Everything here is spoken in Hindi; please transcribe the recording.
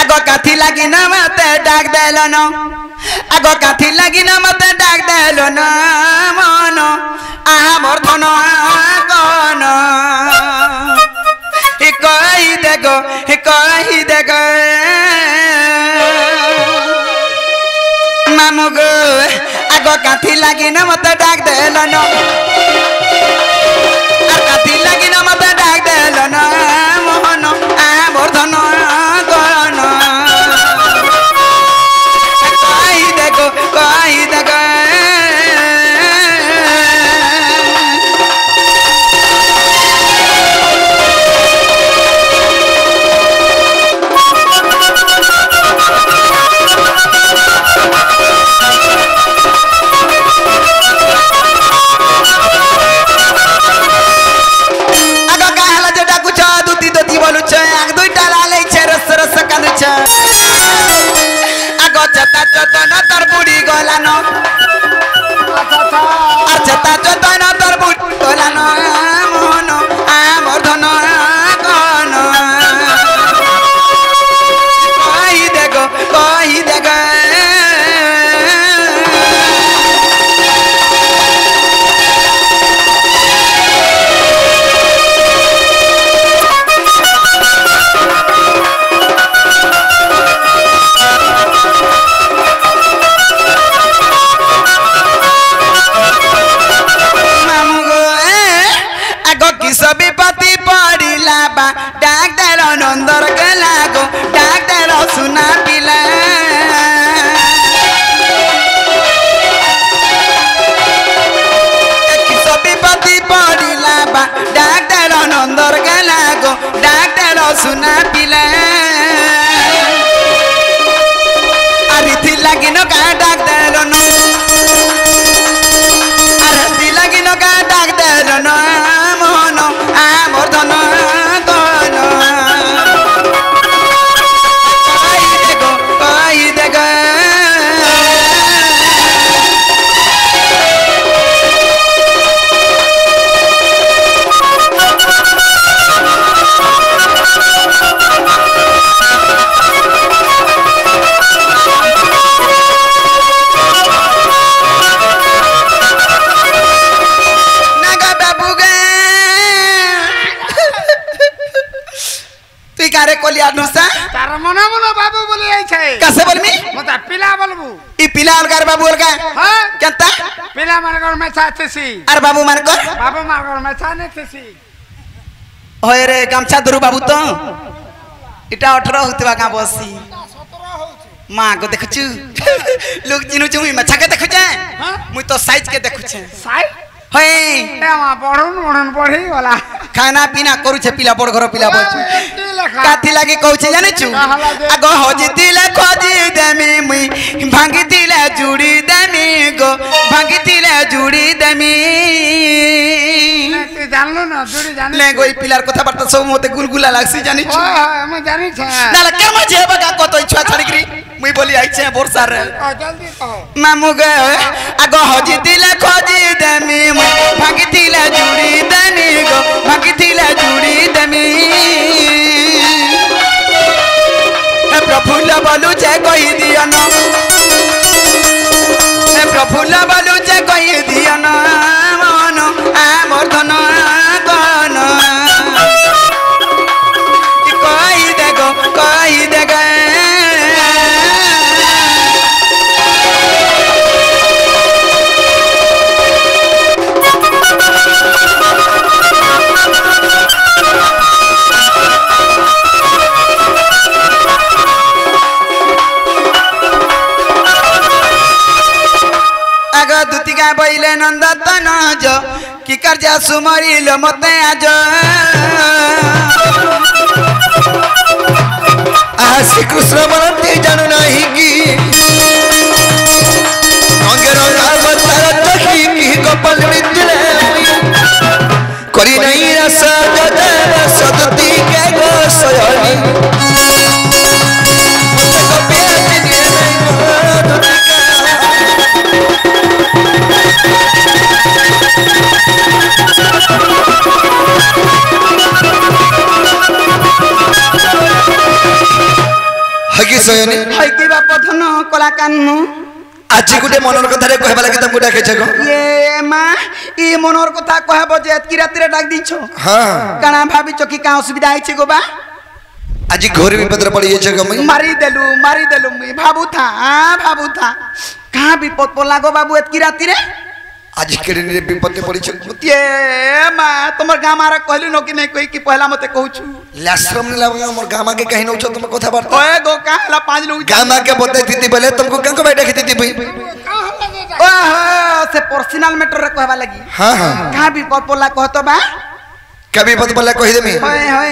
आगो काथी लगी न मत डाक देलो न आगो काथी लगी न मत डाक देलो न मन आहा मोर धन कौन हे कही देगो मामू गो आगो काथी लगी न मत डाक देलो न काथी लगी न मत डाक देलो न मोहन आहा मोर धन कौन कही देगो सुना पिला अरे थी लगी नो का डाक देलो न अरे थी लगी नो का डाक देलो न मोहन आ मोर धन कौन कही देगो कारे कोलिया नुसा तार मना मना बाबू बोली आई छे कैसे बोलमी मता पिला बोलबू ई पिला अलगार बाबू अलगा हां केता पिला मानकर मैं चाहतेसी अरे बाबू मानकर मैं चाहनेतेसी होय रे गामछा दरु बाबू तो इटा 18 होतबा का बसी 17 होछ मां को देखछु लोग चिनु चुमी मछा के देखु छे मुई तो साइज के देखु छे साइज होय ए मां पढ़न पढ़ी वाला खाना पीना करू छे पिला बड़ घर पिला बच काथी लागे कहू छे जाने छु आगो होजी दिले खोजी देमी मुई भांगी दिले जुड़ी देमी गो भांगी दिले जुड़ी देमी तू जानलो ना जुड़ी जाने ले गोई पिलार कथा बार्ता सब मते गुलगुला लागसी जानि छु हां मैं जानि छ नाला केम जे बगा कतो इच्छा छाड़ी करी मुई बोली आई छे बोरसा रे जल्दी कहो मामू गे आगो होजी दिले खोजी देमी मुई भांगी दिले जुड़ी देमी गो भांगी दिले जुड़ी देमी प्रफुल्ल बोलू छे कही दियो न प्रफुल्ल बोलू छे कही दियो न मन आ मोर धन कौन कही देगो दुतिका बैले नंद तन जो कि कर्जा सुमरिल मते आज श्री कृष्ण बनते जानू नहीं कि अंगेर अवतार देखी कि गोपाल मिथिले करी नहीं रस जदर सदती के गो सयनी मते को प्यार दिए नहीं दुतिका हगी सयनी हई की बाप धन कला कान्नु आज गुटे मनर कथा रे कहबा लागि तुमको डाके छको ये माँ ई मनोर कथा कहबो जे एतकी रात्रि डाक दिछो हां काना भाभी चकी का असुविधा आइछे गो बा आज घोर विपद रे पड़ी छको मई मारी देलु मुई भाबू था कहां विपद पला गो बाबू एतकी रात्रि रे आज केरे रे विपद पड़ी छको ये माँ तुमर गाँ मारा कहलु न कि नहीं कोई कि पहला मते कहूछु लाश्रम ने लगा मोर गामा के कहि नउछ तुम कथा बात ओए गो का हला पांच लोग गामा के बतै थी बोले तुमको कंक बैठा खती थी भाई ओह से पर्सनल मैटर रे कहबा लगी हां हां कहां विपद पला कहतो बा कभी विपद बोला कहि देमी होय